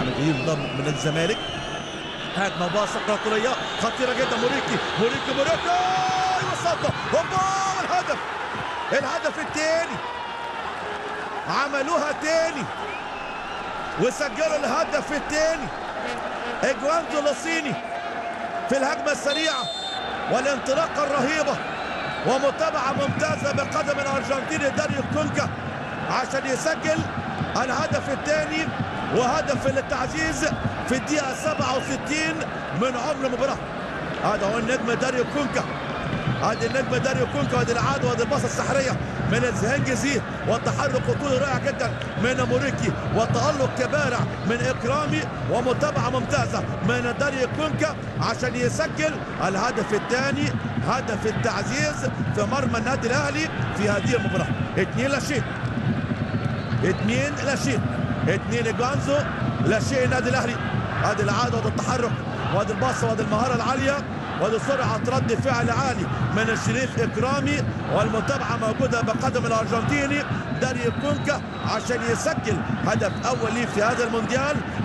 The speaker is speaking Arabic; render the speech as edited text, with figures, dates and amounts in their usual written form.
محمد ينضم من الزمالك. هجمه باصه قطريه خطيره جدا. موريكي وصدها هوبا. الهدف الثاني عملوها تاني وسجلوا الهدف الثاني. اجوان لوسيني في الهجمه السريعه والانطلاقه الرهيبه ومتابعه ممتازه بقدم الارجنتيني داريو كونكا عشان يسجل الهدف الثاني وهدف للتعزيز في الدقيقه 67 من عمر المباراه. هذا هو النجم داريو كونكا. ادي النجم داريو كونكا وادي العاده وادي الباصه السحريه من الزهنجزي والتحرك الطولي رائع جدا من موريكي وتألق كبارع من اكرامي ومتابعه ممتازه من داريو كونكا عشان يسجل الهدف الثاني هدف التعزيز في مرمى النادي الاهلي في هذه المباراه. 2-0 2 جوانزو لا شيء النادي الاهلي. ادي العاده وادي التحرك وادي الباصه وادي المهاره العاليه وادي سرعه رد فعل عالي من الشريف اكرامي والمتابعه موجوده بقدم الارجنتيني داريو كونكا عشان يسجل هدف اول ليه في هذا المونديال.